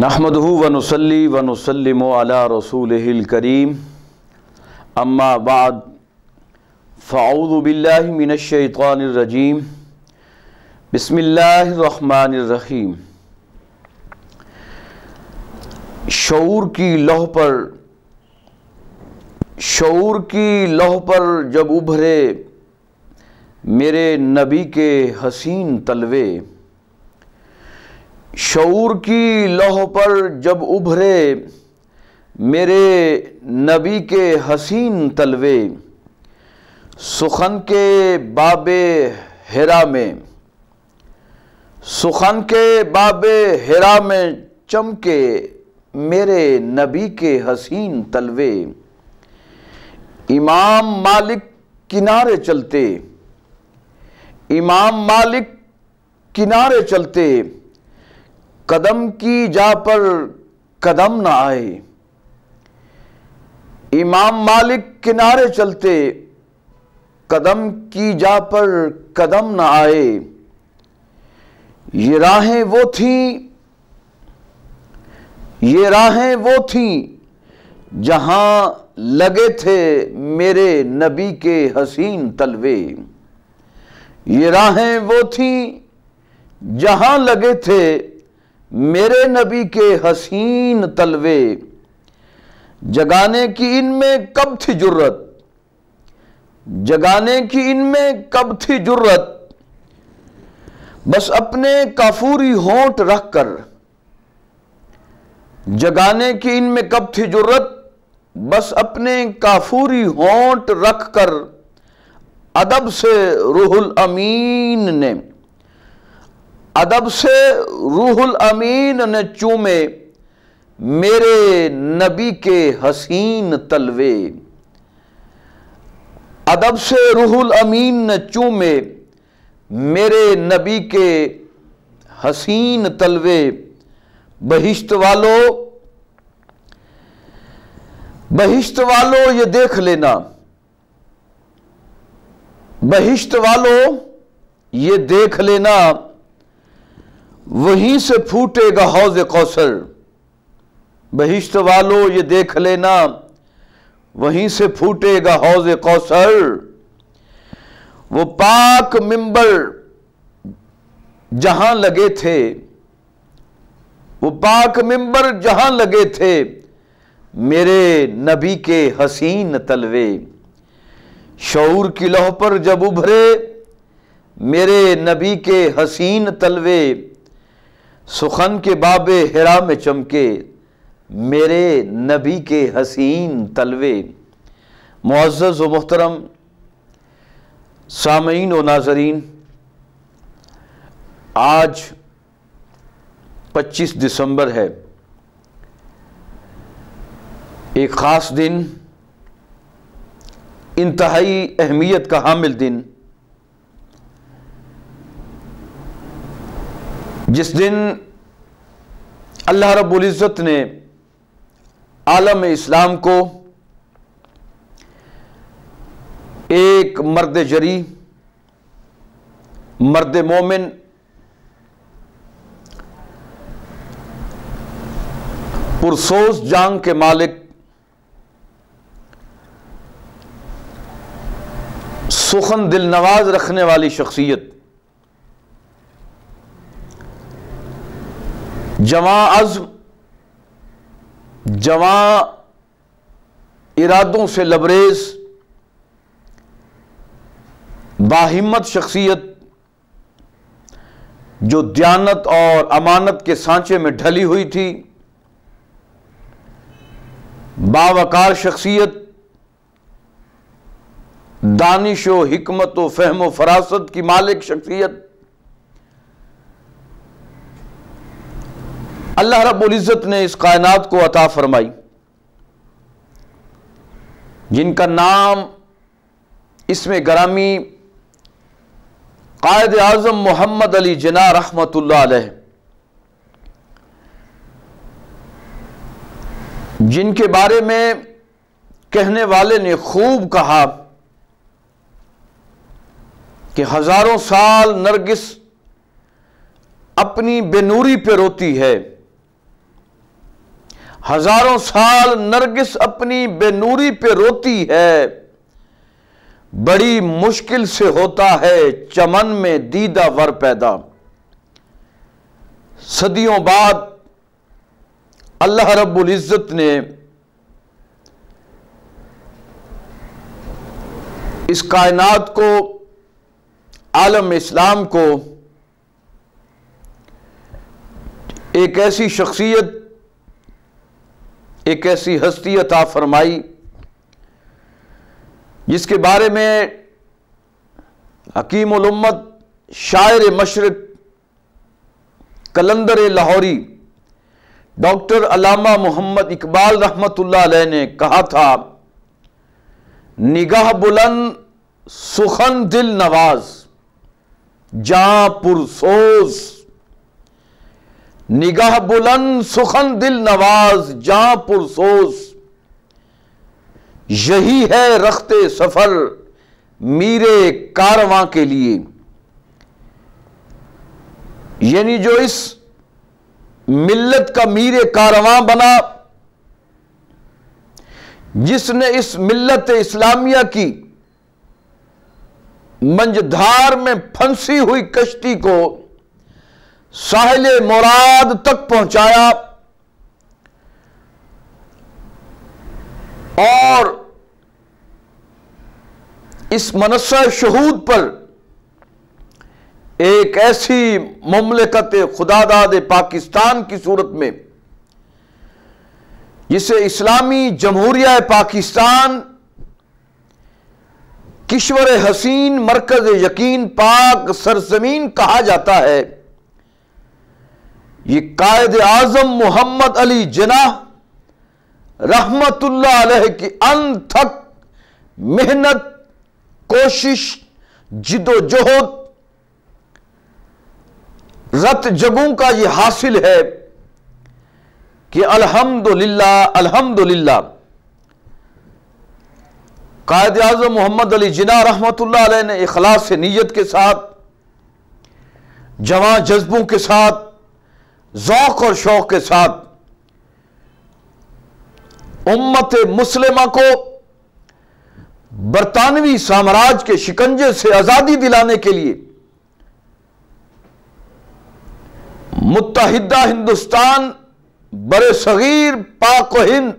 نحمدہ ونصلی ونسلم علی رسولہ الکریم اما بعد فاعوذ باللہ من الشیطان الرجیم بسم اللہ الرحمن الرحیم۔ شعور کی لوح پر جب ابھرے میرے نبی کے حسین تلوے، شعور کی لوح پر جب ابھرے میرے نبی کے حسین تلوے، سخن کے باب حرا میں چمکے میرے نبی کے حسین تلوے، امام مالک کنارے چلتے قدم کی جا پر قدم نہ آئے، امام مالک کنارے چلتے قدم کی جا پر قدم نہ آئے، یہ راہیں وہ تھیں جہاں لگے تھے میرے نبی کے حسین تلوے، یہ راہیں وہ تھیں جہاں لگے تھے میرے نبی کے حسین تلوے، جگانے کی ان میں کب تھی جرت، بس اپنے کافوری ہونٹ رکھ کر، جگانے کی ان میں کب تھی جرت، بس اپنے کافوری ہونٹ رکھ کر، ادب سے روح الامین نے چومے میرے نبی کے حسین تلوے، ادب سے روح الامین نے چومے میرے نبی کے حسین تلوے، بہشت والو یہ دیکھ لینا، بہشت والو یہ دیکھ لینا، وہیں سے پھوٹے گا حوض کوثر، بہشت والو یہ دیکھ لینا، وہیں سے پھوٹے گا حوض کوثر، وہ پاک ممبر جہاں لگے تھے میرے نبی کے حسین تلوے، شعور کی لوح پر جب ابھرے میرے نبی کے حسین تلوے، سخن کے باب حرا میں چمکے میرے نبی کے حسین تلوے۔ معزز و محترم سامعین و ناظرین، آج 25 دسمبر ہے، ایک خاص دن، انتہائی اہمیت کا حامل دن، جس دن اللہ رب العزت نے عالم اسلام کو ایک مرد جری، مرد مومن، پرسوز جان کے مالک، سخن دل نواز رکھنے والی شخصیت، جواں عزم، جواں ارادوں سے لبریز، باہمت شخصیت، جو دیانت اور امانت کے سانچے میں ڈھلی ہوئی تھی، باوقار شخصیت، دانش و حکمت و فہم و فراست کی مالک شخصیت، اللہ رب العزت نے اس کائنات کو عطا فرمائی، جن کا نام اسم گرامی قائد اعظم محمد علی جناح رحمۃ اللہ علیہ، جن کے بارے میں کہنے والے نے خوب کہا کہ ہزاروں سال نرگس اپنی بے نوری پہ روتی ہے، ہزاروں سال نرگس اپنی بے نوری پہ روتی ہے، بڑی مشکل سے ہوتا ہے چمن میں دیدہ ور پیدا۔ صدیوں بعد اللہ رب العزت نے اس کائنات کو، عالم اسلام کو ایک ایسی شخصیت، ایک ایسی ہستی عطا فرمائی جس کے بارے میں حکیم الامت، شاعر مشرق، قلندر لاہوری ڈاکٹر علامہ محمد اقبال رحمۃ اللہ علیہ نے کہا تھا، نگاہ بلند سخن دل نواز جاں پرسوز، نگاہ بلند سخن دل نواز جاں پرسوز، یہی ہے رخت سفر میرے کارواں کے لیے۔ یعنی جو اس ملت کا میر کارواں بنا، جس نے اس ملت اسلامیہ کی منجدھار میں پھنسی ہوئی کشتی کو ساحل مراد تک پہنچایا اور اس منصہ شہود پر ایک ایسی مملکت خداداد پاکستان کی صورت میں، جسے اسلامی جمہوریہ پاکستان، کشور حسین، مرکز یقین، پاک سرزمین کہا جاتا ہے، یہ قائد اعظم محمد علی جناح رحمت اللہ علیہ کی انتھک محنت، کوشش، جد و جہد، رت جگوں کا یہ حاصل ہے کہ الحمدللہ قائد اعظم محمد علی جناح رحمت اللہ علیہ نے اخلاص نیت کے ساتھ، جواں جذبوں کے ساتھ، ذوق اور شوق کے ساتھ امت مسلمہ کو برطانوی سامراج کے شکنجے سے آزادی دلانے کے لیے متحدہ ہندوستان، بر صغیر، پاک و ہند،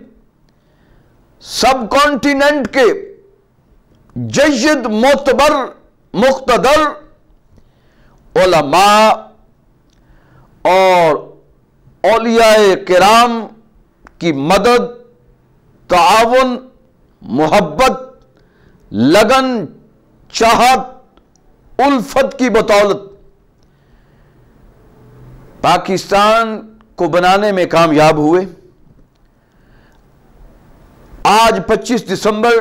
سب کانٹیننٹ کے جید، معتبر، مقتدر علماء اور اولیاء کرام کی مدد، تعاون، محبت، لگن، چاہت، الفت کی بدولت پاکستان کو بنانے میں کامیاب ہوئے۔ آج 25 دسمبر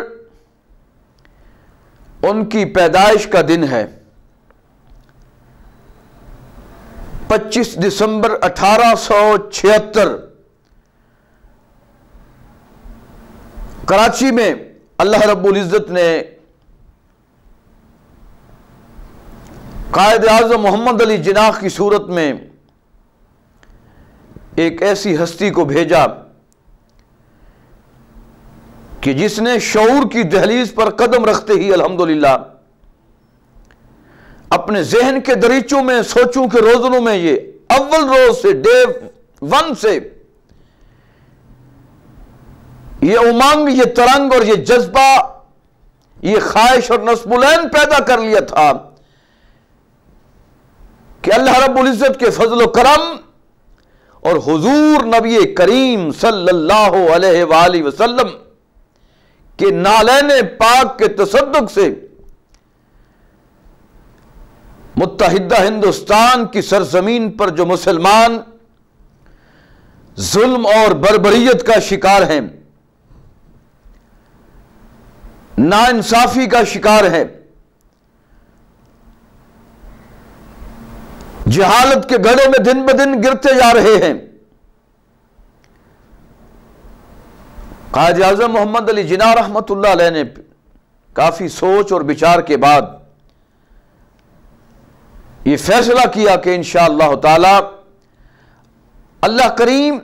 ان کی پیدائش کا دن ہے۔ 25 دسمبر 1876 کراچی میں اللہ رب العزت نے قائد اعظم محمد علی جناح کی صورت میں ایک ایسی ہستی کو بھیجا کہ جس نے شعور کی دہلیز پر قدم رکھتے ہی الحمدللہ اپنے ذہن کے دریچوں میں، سوچوں کے روزنوں میں یہ اول روز سے، ڈے 1 سے یہ امنگ، یہ ترنگ اور یہ جذبہ، یہ خواہش اور نصب العین پیدا کر لیا تھا کہ اللہ رب العزت کے فضل و کرم اور حضور نبی کریم صلی اللہ علیہ وآلہ وسلم کے نالین پاک کے تصدق سے متحدہ ہندوستان کی سرزمین پر جو مسلمان ظلم اور بربریت کا شکار ہیں، ناانصافی کا شکار ہے، جہالت کے گڑھے میں دن بدن گرتے جا رہے ہیں، قائد اعظم محمد علی جناح رحمت اللہ علیہ نے کافی سوچ اور بچار کے بعد یہ فیصلہ کیا کہ انشاءاللہ تعالی اللہ کریم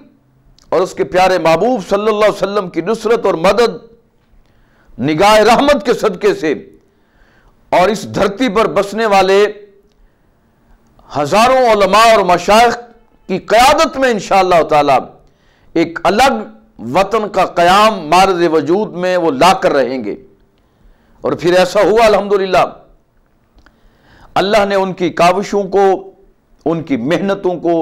اور اس کے پیارے محبوب صلی اللہ علیہ وسلم کی نصرت اور مدد نگاہ رحمت کے صدقے سے اور اس دھرتی پر بسنے والے ہزاروں علماء اور مشائخ کی قیادت میں انشاءاللہ تعالی ایک الگ وطن کا قیام معرض وجود میں وہ لا کر رہیں گے. اور پھر ایسا ہوا الحمدللہ. اللہ نے ان کی کاوشوں کو، ان کی محنتوں کو،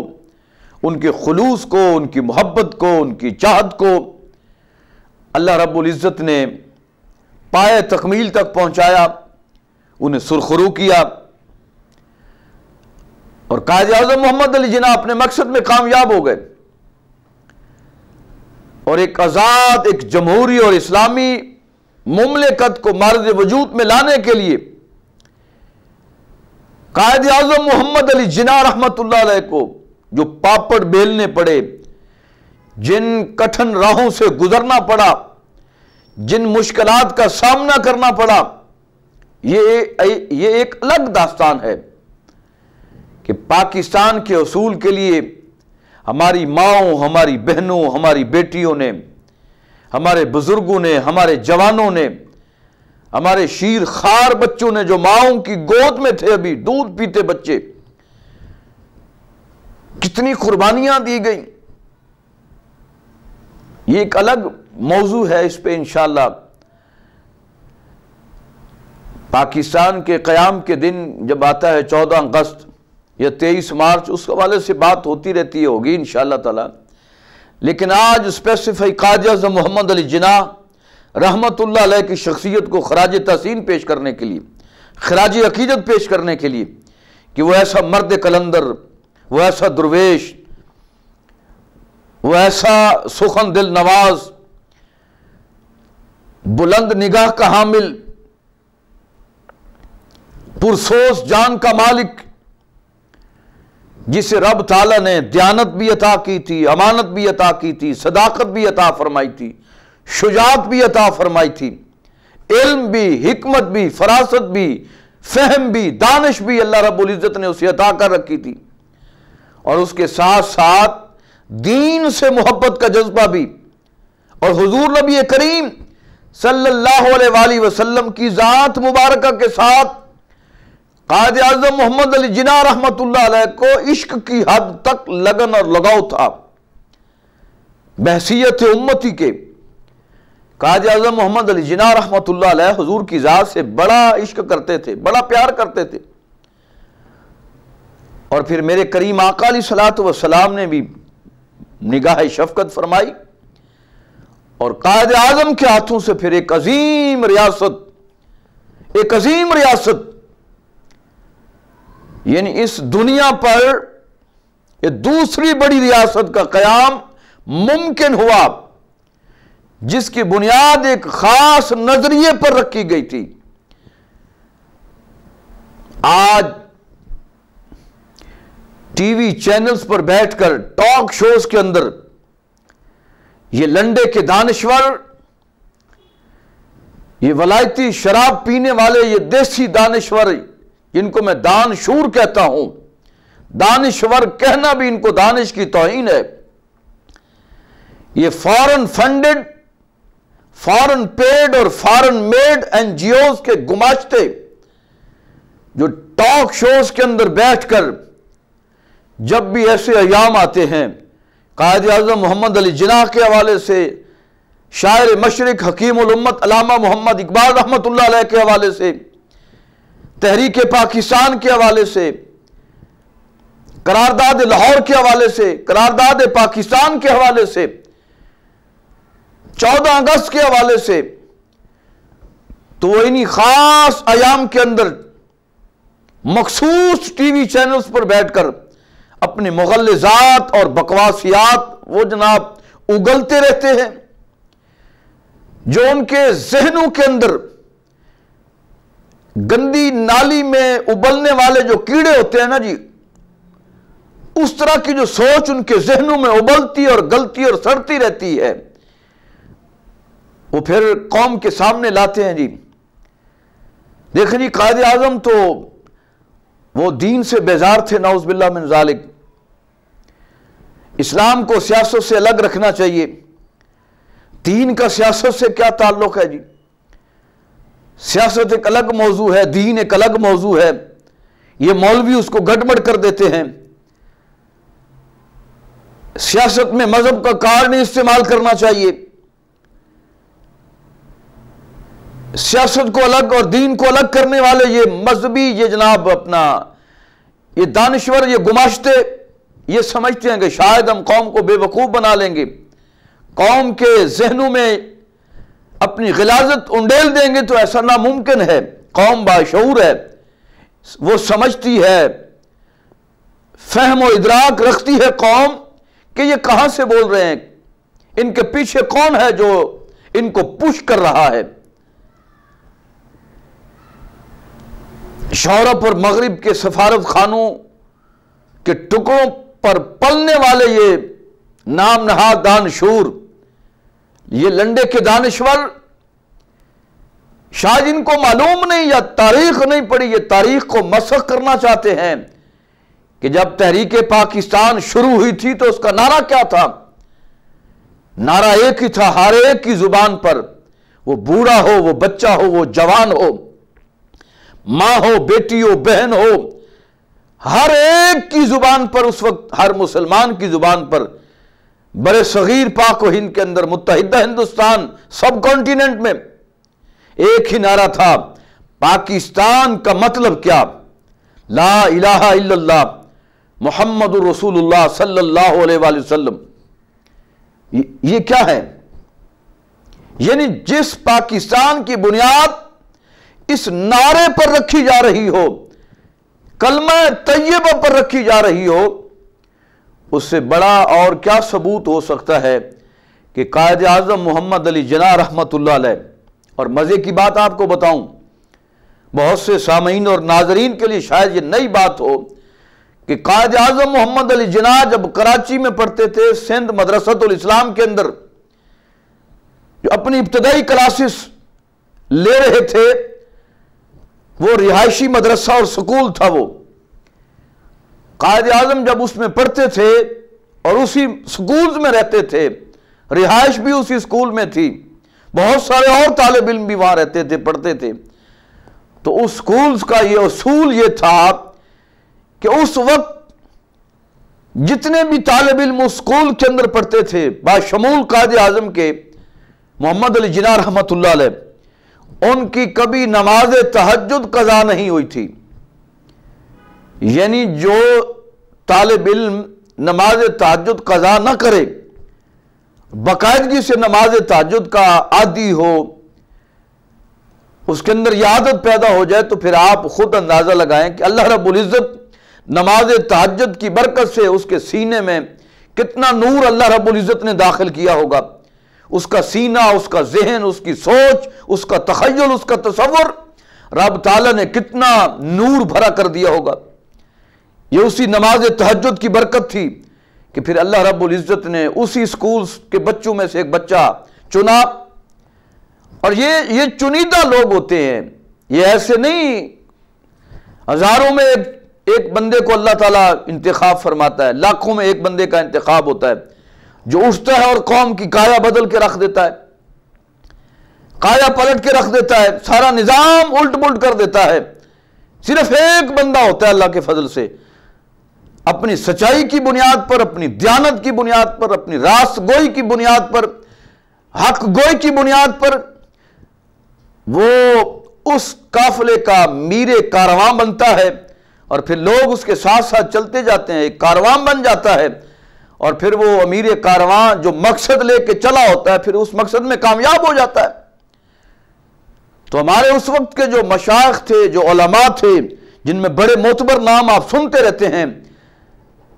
ان کے خلوص کو، ان کی محبت کو، ان کی چاہت کو اللہ رب العزت نے پائے تکمیل تک پہنچایا، انہیں سرخرو کیا، اور قائد اعظم محمد علی جناح اپنے مقصد میں کامیاب ہو گئے، اور ایک آزاد، ایک جمہوری اور اسلامی مملکت کو معرض وجود میں لانے کے لیے قائد اعظم محمد علی جناح رحمت اللہ علیہ کو جو پاپڑ بیلنے پڑے، جن کٹھن راہوں سے گزرنا پڑا، جن مشکلات کا سامنا کرنا پڑا، یہ ایک الگ داستان ہے کہ پاکستان کے حصول کے لیے ہماری ماؤں، ہماری بہنوں، ہماری بیٹیوں نے، ہمارے بزرگوں نے، ہمارے جوانوں نے، ہمارے شیر خار بچوں نے جو ماؤں کی گود میں تھے، ابھی دودھ پیتے بچے، کتنی قربانیاں دی گئیں. یہ ایک الگ موضوع ہے، اس پہ انشاءاللہ پاکستان کے قیام کے دن جب آتا ہے 14 اگست یا 23 مارچ، اس حوالے سے بات ہوتی رہتی ہوگی انشاءاللہ تعالی. لیکن آج اسپیسیفائی قائد اعظم محمد علی جناح رحمت اللہ علیہ کی شخصیت کو خراج تحسین پیش کرنے کے لیے، خراج عقیدت پیش کرنے کے لیے کہ وہ ایسا مرد کلندر، وہ ایسا درویش، وہ ایسا سخن دل نواز، بلند نگاہ کا حامل، پرسوز جان کا مالک، جسے رب تعالیٰ نے دیانت بھی عطا کی تھی، امانت بھی عطا کی تھی، صداقت بھی عطا فرمائی تھی، شجاعت بھی عطا فرمائی تھی، علم بھی، حکمت بھی، فراست بھی، فہم بھی، دانش بھی اللہ رب العزت نے اسے عطا کر رکھی تھی، اور اس کے ساتھ ساتھ دین سے محبت کا جذبہ بھی، اور حضور نبی کریم صلی اللہ علیہ وآلہ وسلم کی ذات مبارکہ کے ساتھ قائد اعظم محمد علی جناح رحمت اللہ علیہ کو عشق کی حد تک لگن اور لگاؤ تھا. بحیثیت امتی کے قائد اعظم محمد علی جناح رحمت اللہ علیہ حضور کی ذات سے بڑا عشق کرتے تھے، بڑا پیار کرتے تھے. اور پھر میرے کریم آقا علیہ الصلوۃ والسلام نے بھی نگاہ شفقت فرمائی، اور قائد اعظم کے ہاتھوں سے پھر ایک عظیم ریاست یعنی اس دنیا پر یہ دوسری بڑی ریاست کا قیام ممکن ہوا، جس کی بنیاد ایک خاص نظریے پر رکھی گئی تھی. آج ٹی وی چینلز پر بیٹھ کر ٹاک شوز کے اندر یہ لنڈے کے دانشور، یہ ولایتی شراب پینے والے، یہ دیسی دانشور، جن کو میں دانشور کہتا ہوں، دانشور کہنا بھی ان کو دانش کی توہین ہے، یہ فارن فنڈڈ، فارن پیڈ اور foreign made N G Os کے گماشتے جو ٹاک شوز کے اندر بیٹھ کر جب بھی ایسے ایام آتے ہیں، قائد اعظم محمد علی جناح کے حوالے سے، شاعر مشرق حکیم الامت علامہ محمد اقبال رحمت اللہ علیہ کے حوالے سے، تحریک پاکستان کے حوالے سے، قرارداد لاہور کے حوالے سے، قرارداد پاکستان کے حوالے سے، 14 اگست کے حوالے سے، تو وہ انہی خاص ایام کے اندر مخصوص ٹی وی چینلز پر بیٹھ کر اپنی مغلظات اور بکواسیات وہ جناب اگلتے رہتے ہیں، جو ان کے ذہنوں کے اندر گندی نالی میں ابلنے والے جو کیڑے ہوتے ہیں نا جی، اس طرح کی جو سوچ ان کے ذہنوں میں ابلتی اور گلتی اور سڑتی رہتی ہے، وہ پھر قوم کے سامنے لاتے ہیں. جی دیکھیں جی، قائد اعظم تو وہ دین سے بیزار تھے، نعوذ باللہ من ذالک. اسلام کو سیاست سے الگ رکھنا چاہیے۔ دین کا سیاست سے کیا تعلق ہے جی؟ سیاست ایک الگ موضوع ہے، دین ایک الگ موضوع ہے۔ یہ مولوی اس کو گڑبڑ کر دیتے ہیں۔ سیاست میں مذہب کا کارڈ نہیں استعمال کرنا چاہیے۔ سیاست کو الگ اور دین کو الگ کرنے والے یہ مذہبی، یہ جناب اپنا یہ دانشور، یہ گماشتے، یہ سمجھتے ہیں کہ شاید ہم قوم کو بے وقوف بنا لیں گے، قوم کے ذہنوں میں اپنی غلاظت انڈیل دیں گے، تو ایسا ناممکن ہے۔ قوم باشعور ہے، وہ سمجھتی ہے، فہم و ادراک رکھتی ہے قوم کہ یہ کہاں سے بول رہے ہیں، ان کے پیچھے کون ہے جو ان کو پش کر رہا ہے۔ یورپ اور مغرب کے سفارت خانوں کے ٹکڑوں پر پلنے والے یہ نام نہاد دانشور، یہ لنڈے کے دانشور، شاید ان کو معلوم نہیں یا تاریخ نہیں پڑھی، یہ تاریخ کو مسخ کرنا چاہتے ہیں کہ جب تحریک پاکستان شروع ہوئی تھی تو اس کا نعرہ کیا تھا؟ نعرہ ایک ہی تھا، ہر ایک کی زبان پر، وہ بوڑھا ہو، وہ بچہ ہو، وہ جوان ہو، ماں ہو، بیٹی ہو، بہن ہو، ہر ایک کی زبان پر، اس وقت ہر مسلمان کی زبان پر، برے صغیر پاک و ہند کے اندر، متحدہ ہندوستان، سب کانٹیننٹ میں ایک ہی نعرہ تھا، پاکستان کا مطلب کیا؟ لا الہ الا اللہ محمد رسول اللہ صلی اللہ علیہ وآلہ وسلم۔ یہ کیا ہے؟ یعنی جس پاکستان کی بنیاد اس نعرے پر رکھی جا رہی ہو، کلمہ طیبہ پر رکھی جا رہی ہو، اس سے بڑا اور کیا ثبوت ہو سکتا ہے کہ قائد اعظم محمد علی جناح رحمۃ اللہ علیہ۔ اور مزے کی بات آپ کو بتاؤں، بہت سے سامعین اور ناظرین کے لیے شاید یہ نئی بات ہو کہ قائد اعظم محمد علی جناح جب کراچی میں پڑھتے تھے، سندھ مدرسۃ الاسلام کے اندر جو اپنی ابتدائی کلاسز لے رہے تھے، وہ رہائشی مدرسہ اور سکول تھا، وہ قائد اعظم جب اس میں پڑھتے تھے اور اسی سکولز میں رہتے تھے، رہائش بھی اسی سکول میں تھی، بہت سارے اور طالب علم بھی وہاں رہتے تھے، پڑھتے تھے، تو اس سکولز کا یہ اصول یہ تھا کہ اس وقت جتنے بھی طالب علم اس سکول کے اندر پڑھتے تھے، باشمول قائد اعظم کے محمد علی جناح رحمۃ اللہ علیہ، ان کی کبھی نماز تہجد قضا نہیں ہوئی تھی۔ یعنی جو طالب علم نماز تہجد قضا نہ کرے، باقاعدگی سے نماز تہجد کا عادی ہو، اس کے اندر یہ عادت پیدا ہو جائے، تو پھر آپ خود اندازہ لگائیں کہ اللہ رب العزت نماز تہجد کی برکت سے اس کے سینے میں کتنا نور اللہ رب العزت نے داخل کیا ہوگا۔ اس کا سینہ، اس کا ذہن، اس کی سوچ، اس کا تخیل، اس کا تصور، رب تعالیٰ نے کتنا نور بھرا کر دیا ہوگا۔ یہ اسی نماز تہجد کی برکت تھی کہ پھر اللہ رب العزت نے اسی سکولز کے بچوں میں سے ایک بچہ چنا، اور یہ چنیدہ لوگ ہوتے ہیں، یہ ایسے نہیں ہزاروں میں ایک بندے کو اللہ تعالیٰ انتخاب فرماتا ہے، لاکھوں میں ایک بندے کا انتخاب ہوتا ہے جو اٹھتا ہے اور قوم کی کایا بدل کے رکھ دیتا ہے، کایا پلٹ کے رکھ دیتا ہے، سارا نظام الٹ پلٹ کر دیتا ہے۔ صرف ایک بندہ ہوتا ہے اللہ کے فضل سے، اپنی سچائی کی بنیاد پر، اپنی دیانت کی بنیاد پر، اپنی راست گوئی کی بنیاد پر، حق گوئی کی بنیاد پر، وہ اس قافلے کا میر کارواں بنتا ہے، اور پھر لوگ اس کے ساتھ ساتھ چلتے جاتے ہیں، ایک کارواں بن جاتا ہے، اور پھر وہ امیر کارواں جو مقصد لے کے چلا ہوتا ہے پھر اس مقصد میں کامیاب ہو جاتا ہے۔ تو ہمارے اس وقت کے جو مشائخ تھے، جو علماء تھے، جن میں بڑے معتبر نام آپ سنتے رہتے ہیں،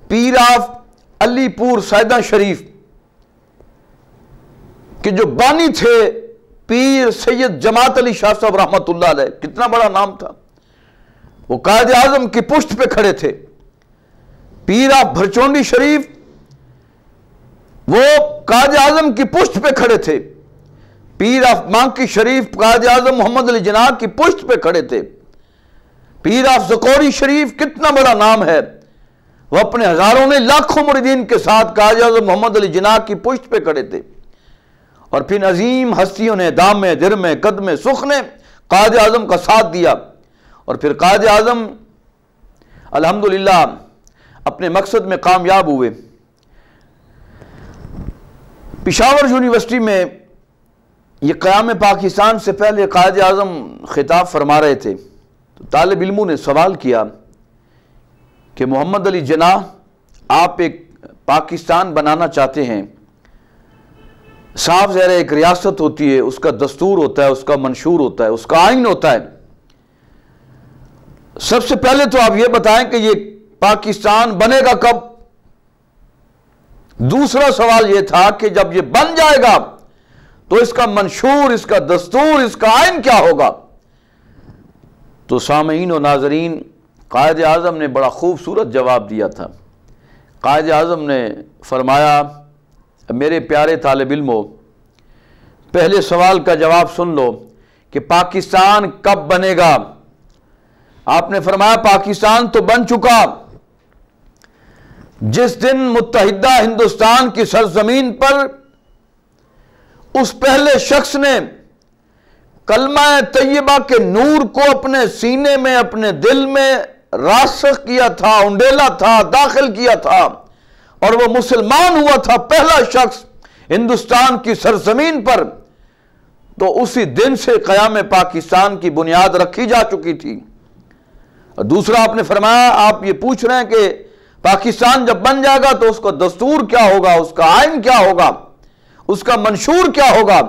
پیر آف علی پور سیدہ شریف کہ جو بانی تھے، پیر سید جماعت علی شاہ صاحب رحمۃ اللہ علیہ، کتنا بڑا نام تھا، وہ قائد اعظم کی پشت پہ کھڑے تھے۔ پیر آف بھرچونڈی شریف، وہ قائد اعظم کی پشت پہ کھڑے تھے۔ پیر آف مانکی شریف، قائد اعظم محمد علی جناح کی پشت پہ کھڑے تھے۔ پیر آف زکوری شریف، کتنا بڑا نام ہے، وہ اپنے ہزاروں نے لاکھوں مریدین کے ساتھ قائد اعظم محمد علی جناح کی پشت پہ کھڑے تھے، اور پھر عظیم ہستیوں نے دامے درمے قدمے سخ نے قائد اعظم کا ساتھ دیا، اور پھر قائد اعظم الحمدللہ اپنے مقصد میں کامیاب ہوئے۔ پشاور یونیورسٹی میں یہ قیام پاکستان سے پہلے قائد اعظم خطاب فرما رہے تھے، تو طالب علموں نے سوال کیا کہ محمد علی جناح آپ ایک پاکستان بنانا چاہتے ہیں، صاف ظاہر ہے ایک ریاست ہوتی ہے، اس کا دستور ہوتا ہے، اس کا منشور ہوتا ہے، اس کا آئین ہوتا ہے، سب سے پہلے تو آپ یہ بتائیں کہ یہ پاکستان بنے گا کب؟ دوسرا سوال یہ تھا کہ جب یہ بن جائے گا تو اس کا منشور، اس کا دستور، اس کا آئین کیا ہوگا؟ تو سامعین و ناظرین، قائد اعظم نے بڑا خوبصورت جواب دیا تھا۔ قائد اعظم نے فرمایا، میرے پیارے طالب علموں، پہلے سوال کا جواب سن لو کہ پاکستان کب بنے گا؟ آپ نے فرمایا پاکستان تو بن چکا جس دن متحدہ ہندوستان کی سرزمین پر اس پہلے شخص نے کلمہ طیبہ کے نور کو اپنے سینے میں، اپنے دل میں راسخ کیا تھا، انڈیلا تھا، داخل کیا تھا، اور وہ مسلمان ہوا تھا پہلا شخص ہندوستان کی سرزمین پر، تو اسی دن سے قیام پاکستان کی بنیاد رکھی جا چکی تھی۔ اور دوسرا آپ نے فرمایا، آپ یہ پوچھ رہے ہیں کہ پاکستان جب بن جائے گا تو اس کا دستور کیا ہوگا، اس کا آئین کیا ہوگا، اس کا منشور کیا ہوگا؟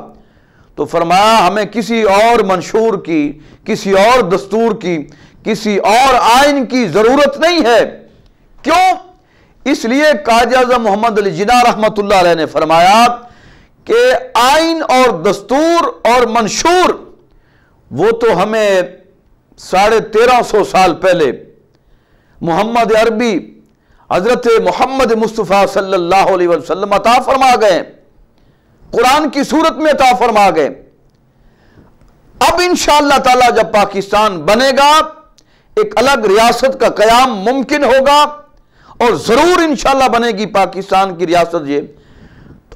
تو فرمایا ہمیں کسی اور منشور کی، کسی اور دستور کی، کسی اور آئین کی ضرورت نہیں ہے۔ کیوں؟ اس لیے قائد اعظم محمد علی جناح رحمۃ اللہ علیہ نے فرمایا کہ آئین اور دستور اور منشور وہ تو ہمیں 1350 سال پہلے محمد عربی حضرت محمد مصطفیٰ صلی اللہ علیہ وسلم عطا فرما گئے، قرآن کی صورت میں عطا فرما گئے۔ اب انشاءاللہ تعالی جب پاکستان بنے گا ایک الگ ریاست کا قیام ممکن ہوگا، اور ضرور انشاءاللہ بنے گی پاکستان کی ریاست۔ یہ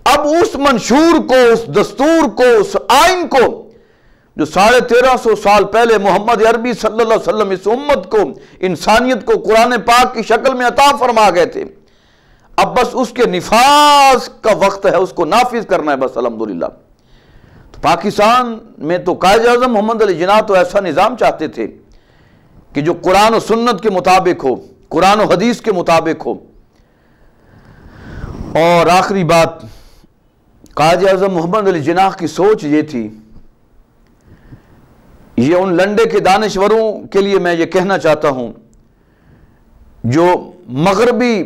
اب اس منشور کو، اس دستور کو، اس آئین کو جو 1350 سال پہلے محمد عربی صلی اللہ علیہ وسلم اس امت کو، انسانیت کو قرآن پاک کی شکل میں عطا فرما گئے تھے، اب بس اس کے نفاذ کا وقت ہے، اس کو نافذ کرنا ہے بس الحمدللہ۔ تو پاکستان میں تو قائد اعظم محمد علی جناح تو ایسا نظام چاہتے تھے کہ جو قرآن و سنت کے مطابق ہو، قرآن و حدیث کے مطابق ہو۔ اور آخری بات، قائد اعظم محمد علی جناح کی سوچ یہ تھی، یہ ان لنڈے کے دانشوروں کے لیے میں یہ کہنا چاہتا ہوں جو مغربی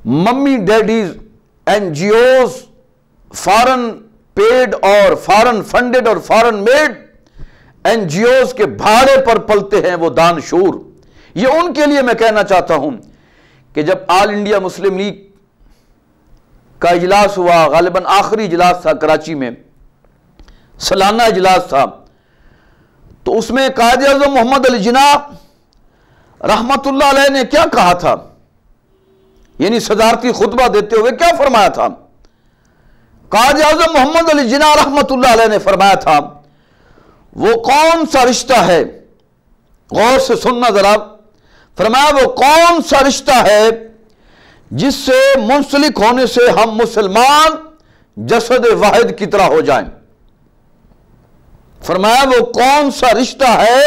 mummy daddies, N G Os, foreign paid اور فارن فنڈڈ اور foreign made N G Os کے بھاڑے پر پلتے ہیں وہ دانشور، یہ ان کے لیے میں کہنا چاہتا ہوں کہ جب آل انڈیا مسلم لیگ کا اجلاس ہوا، غالباً آخری اجلاس تھا کراچی میں، سالانہ اجلاس تھا، تو اس میں قائد اعظم محمد علی جناح رحمت اللہ علیہ نے کیا کہا تھا، یعنی صدارتی خطبہ دیتے ہوئے کیا فرمایا تھا؟ قائد اعظم محمد علی جناح رحمت اللہ علیہ نے فرمایا تھا، وہ کون سا رشتہ ہے، غور سے سننا ذرا، فرمایا وہ کون سا رشتہ ہے جس سے منسلک ہونے سے ہم مسلمان جسد واحد کی طرح ہو جائیں۔ فرمایا وہ کون سا رشتہ ہے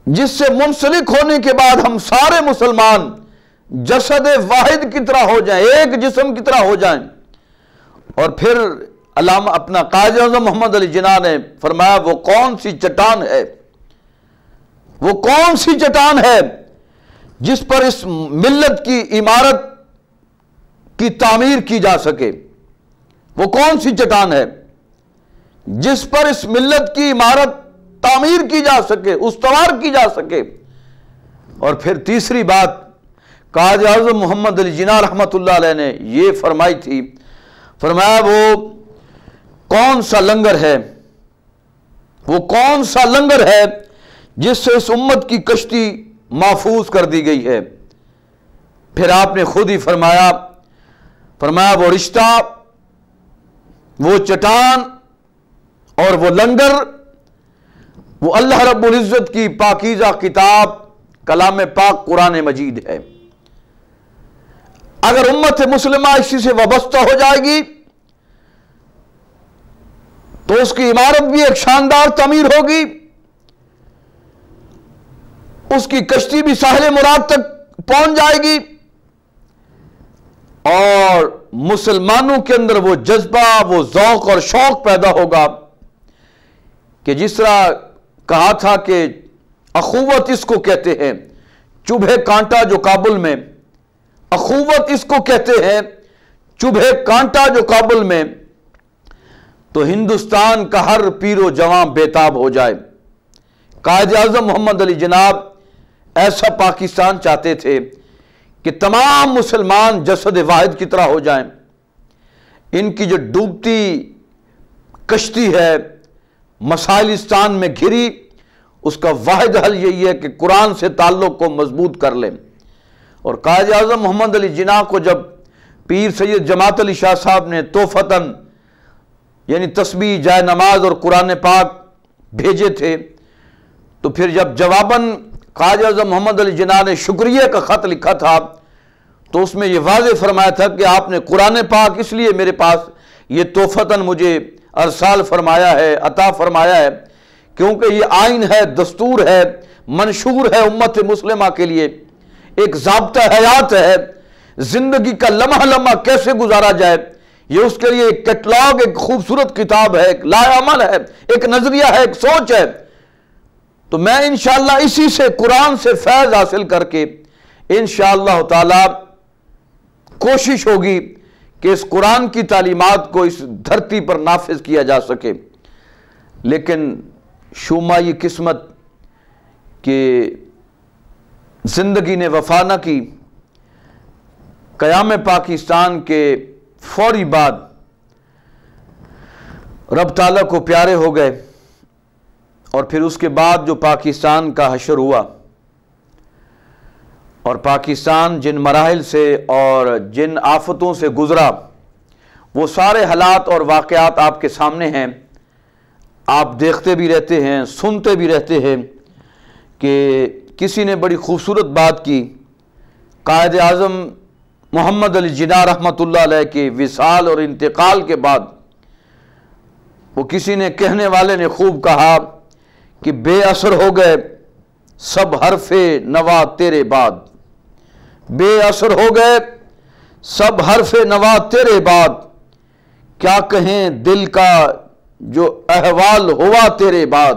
جس سے منسلک ہونے کے بعد ہم سارے مسلمان جسد واحد کی طرح ہو جائیں، ایک جسم کی طرح ہو جائیں۔ اور پھر علامہ اپنا قائد اعظم محمد علی جناح نے فرمایا وہ کون سی چٹان ہے، وہ کون سی چٹان ہے جس پر اس ملت کی عمارت کی تعمیر کی جا سکے، وہ کون سی چٹان ہے جس پر اس ملت کی عمارت تعمیر کی جا سکے، استوار کی جا سکے۔ اور پھر تیسری بات قائد اعظم محمد علی جناح رحمت اللہ علیہ نے یہ فرمائی تھی، فرمایا وہ کون سا لنگر ہے، وہ کون سا لنگر ہے جس سے اس امت کی کشتی محفوظ کر دی گئی ہے۔ پھر آپ نے خود ہی فرمایا وہ رشتہ، وہ چٹان اور وہ لنگر، وہ اللہ رب العزت کی پاکیزہ کتاب کلام پاک قرآن مجید ہے۔ اگر امت مسلمہ اسی سے وابستہ ہو جائے گی تو اس کی عمارت بھی ایک شاندار تعمیر ہوگی، اس کی کشتی بھی ساحل مراد تک پہنچ جائے گی، اور مسلمانوں کے اندر وہ جذبہ، وہ ذوق اور شوق پیدا ہوگا کہ جس طرح کہا تھا کہ اخوت اس کو کہتے ہیں، چبھے کانٹا جو کابل میں، اخوت اس کو کہتے ہیں، چبھے کانٹا جو کابل میں، تو ہندوستان کا ہر پیر و جوان بیتاب ہو جائے۔ قائد اعظم محمد علی جناب ایسا پاکستان چاہتے تھے کہ تمام مسلمان جسد واحد کی طرح ہو جائیں۔ ان کی جو ڈوبتی کشتی ہے مسائلستان میں گھری، اس کا واحد حل یہی ہے کہ قرآن سے تعلق کو مضبوط کر لیں۔ اور قائد اعظم محمد علی جناح کو جب پیر سید جماعت علی شاہ صاحب نے تحفتاً یعنی تسبیح، جائے نماز اور قرآن پاک بھیجے تھے، تو پھر جب جواباً قائد اعظم محمد علی جناح نے شکریہ کا خط لکھا تھا تو اس میں یہ واضح فرمایا تھا کہ آپ نے قرآن پاک اس لیے میرے پاس یہ تحفتاً مجھے ارسال فرمایا ہے، عطا فرمایا ہے، کیونکہ یہ آئین ہے، دستور ہے، منشور ہے امت مسلمہ کے لیے، ایک ضابطہ حیات ہے، زندگی کا لمحہ لمحہ کیسے گزارا جائے، یہ اس کے لیے ایک کیٹلاگ، ایک خوبصورت کتاب ہے، ایک لائحہ ہے، ایک نظریہ ہے، ایک سوچ ہے۔ تو میں انشاءاللہ اسی سے، قرآن سے فیض حاصل کر کے انشاءاللہ تعالی کوشش ہوگی کہ اس قرآن کی تعلیمات کو اس دھرتی پر نافذ کیا جا سکے۔ لیکن شومائی قسمت کہ زندگی نے وفا نہ کی، قیام پاکستان کے فوری بعد رب تعالیٰ کو پیارے ہو گئے، اور پھر اس کے بعد جو پاکستان کا حشر ہوا، اور پاکستان جن مراحل سے اور جن آفتوں سے گزرا، وہ سارے حالات اور واقعات آپ کے سامنے ہیں، آپ دیکھتے بھی رہتے ہیں، سنتے بھی رہتے ہیں۔ کہ کسی نے بڑی خوبصورت بات کی، قائد اعظم محمد علی جناح رحمۃ اللہ علیہ کے وصال اور انتقال کے بعد وہ کسی نے، کہنے والے نے خوب کہا کہ بے اثر ہو گئے سب حرف نوا تیرے بعد، بے اثر ہو گئے سب حرف نوا تیرے بعد، کیا کہیں دل کا جو احوال ہوا تیرے بعد،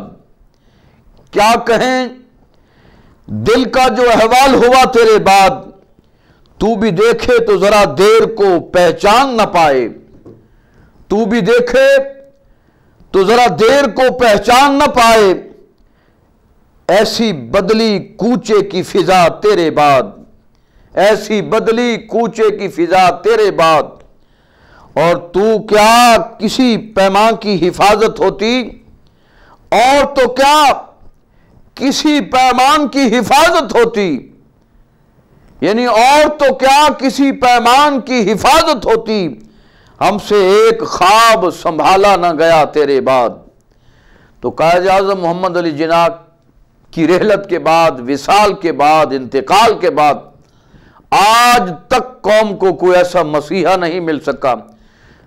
کیا کہیں دل کا جو احوال ہوا تیرے بعد، تو بھی دیکھے تو ذرا دیر کو پہچان نہ پائے، تو بھی دیکھے تو ذرا دیر کو پہچان نہ پائے، ایسی بدلی کوچے کی فضا تیرے بعد، ایسی بدلی کوچے کی فضا تیرے بعد، اور تو کیا کسی پیمان کی حفاظت ہوتی، اور تو کیا کسی پیمان کی حفاظت ہوتی، یعنی اور تو کیا کسی پیمان کی حفاظت ہوتی، ہم سے ایک خواب سنبھالا نہ گیا تیرے بعد۔ تو قائد اعظم محمد علی جناح کی رحلت کے بعد، وصال کے بعد، انتقال کے بعد، آج تک قوم کو کوئی ایسا مسیحا نہیں مل سکا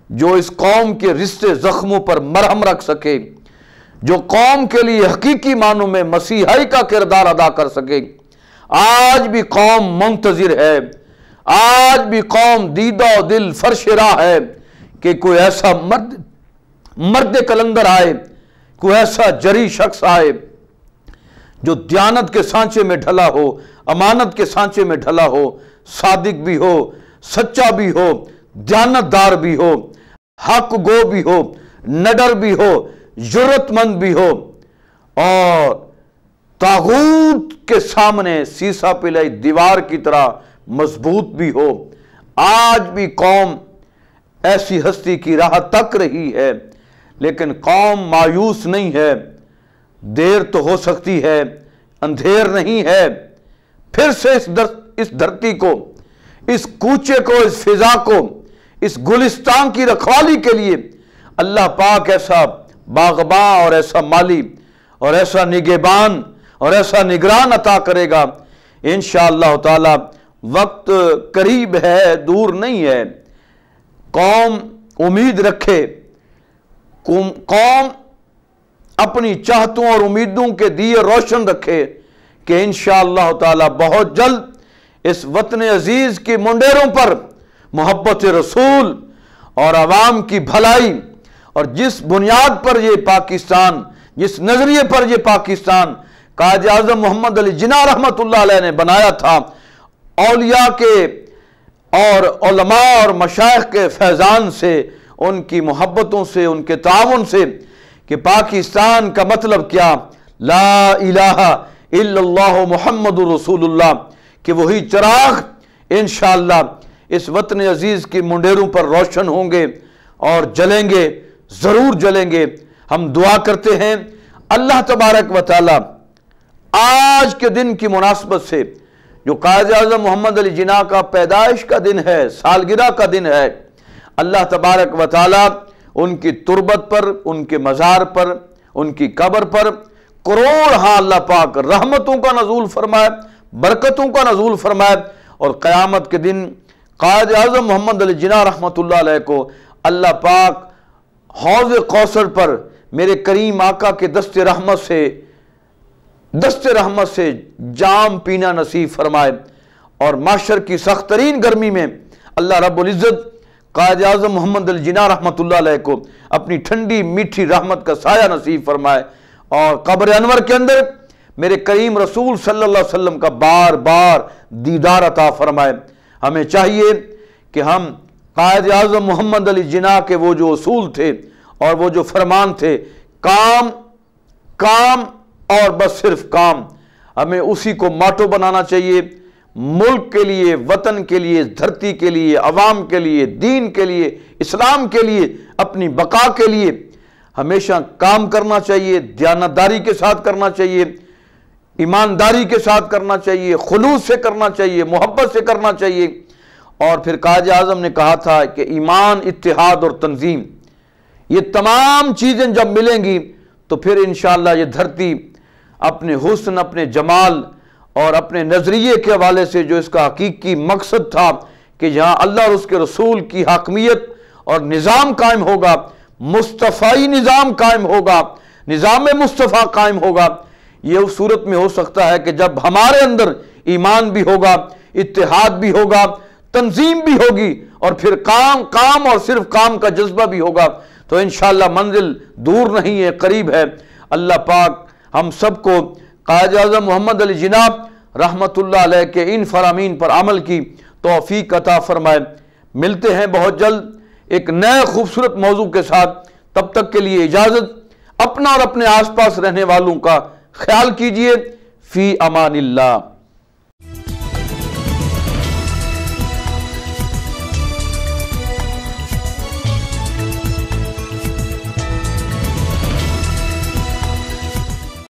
جو اس قوم کے رشتے زخموں پر مرہم رکھ سکے، جو قوم کے لیے حقیقی معنوں میں مسیحائی کا کردار ادا کر سکے۔ آج بھی قوم منتظر ہے، آج بھی قوم دیدہ و دل فرش راہ ہے کہ کوئی ایسا مرد کلندر آئے، کوئی ایسا جری شخص آئے جو دیانت کے سانچے میں ڈھلا ہو، امانت کے سانچے میں ڈھلا ہو، صادق بھی ہو، سچا بھی ہو، دیانت دار بھی ہو، حق گو بھی ہو، نڈر بھی ہو، جرت مند بھی ہو، اور طاغوت کے سامنے سیسا پلائی دیوار کی طرح مضبوط بھی ہو۔ آج بھی قوم ایسی ہستی کی راہ تک رہی ہے، لیکن قوم مایوس نہیں ہے۔ دیر تو ہو سکتی ہے، اندھیر نہیں ہے، پھر سے اس دھرتی کو، اس کوچے کو، اس فضا کو، اس گلستان کی رکھوالی کے لیے اللہ پاک ایسا باغباں اور ایسا مالی اور ایسا نگہبان اور ایسا نگران عطا کرے گا انشاءاللہ تعالی۔ وقت قریب ہے، دور نہیں ہے۔ قوم امید رکھے، قوم اپنی چاہتوں اور امیدوں کے دیے روشن رکھے کہ انشاءاللہ تعالی بہت جلد اس وطن عزیز کی منڈیروں پر محبت رسول اور عوام کی بھلائی، اور جس بنیاد پر یہ پاکستان، جس نظریے پر یہ پاکستان قائد اعظم محمد علی جناح رحمت اللہ علیہ نے بنایا تھا، اولیاء کے اور علماء اور مشائخ کے فیضان سے، ان کی محبتوں سے، ان کے تعاون سے، کہ پاکستان کا مطلب کیا، لا الہ الا اللہ محمد رسول اللہ، کہ وہی چراغ انشاءاللہ اس وطن عزیز کی منڈیروں پر روشن ہوں گے اور جلیں گے، ضرور جلیں گے۔ ہم دعا کرتے ہیں اللہ تبارک و تعالی آج کے دن کی مناسبت سے، جو قائد اعظم محمد علی جناح کا پیدائش کا دن ہے، سالگرہ کا دن ہے، اللہ تبارک و تعالی ان کی تربت پر، ان کے مزار پر، ان کی قبر پر کروڑ اللہ پاک رحمتوں کا نزول فرمائے، برکتوں کا نزول فرمائے، اور قیامت کے دن قائد اعظم محمد علی جناح رحمت اللہ علیہ کو اللہ پاک حوض کوثر پر میرے کریم آقا کے دست رحمت سے جام پینا نصیب فرمائے، اور معاشر کی سخت ترین گرمی میں اللہ رب العزت قائد اعظم محمد علی جناح رحمت اللہ علیہ کو اپنی ٹھنڈی میٹھی رحمت کا سایہ نصیب فرمائے، اور قبر انور کے اندر میرے کریم رسول صلی اللہ علیہ وسلم کا بار بار دیدار عطا فرمائے۔ ہمیں چاہیے کہ ہم قائد اعظم محمد علی جناح کے وہ جو اصول تھے اور وہ جو فرمان تھے، کام اور بس صرف کام، ہمیں اسی کو ماٹو بنانا چاہیے، ملک کے لیے، وطن کے لیے، دھرتی کے لیے، عوام کے لیے، دین کے لیے، اسلام کے لیے، اپنی بقا کے لیے ہمیشہ کام کرنا چاہیے، دیانتداری کے ساتھ کرنا چاہیے، ایمانداری کے ساتھ کرنا چاہیے، خلوص سے کرنا چاہیے، محبت سے کرنا چاہیے۔ اور پھر قائد اعظم نے کہا تھا کہ ایمان، اتحاد اور تنظیم، یہ تمام چیزیں جب ملیں گی تو پھر انشاءاللہ یہ دھرتی اپنے حسن، اپنے جمال اور اپنے نظریے کے حوالے سے جو اس کا حقیقی مقصد تھا کہ جہاں اللہ اور اس کے رسول کی حاکمیت اور نظام قائم ہوگا، مصطفی نظام قائم ہوگا، نظام مصطفیٰ قائم ہوگا، یہ اس صورت میں ہو سکتا ہے کہ جب ہمارے اندر ایمان بھی ہوگا، اتحاد بھی ہوگا، تنظیم بھی ہوگی، اور پھر کام اور صرف کام کا جذبہ بھی ہوگا، تو انشاءاللہ منزل دور نہیں ہے، قریب ہے۔ اللہ پاک ہم سب کو قائد اعظم محمد علی جناح رحمت اللہ علیہ کے ان فرامین پر عمل کی توفیق عطا فرمائے۔ ملتے ہیں بہت جلد ایک نئے خوبصورت موضوع کے ساتھ، تب تک کے لیے اجازت۔ اپنا اور اپنے آس پاس رہنے والوں کا خیال کیجئے۔ فی امان اللہ۔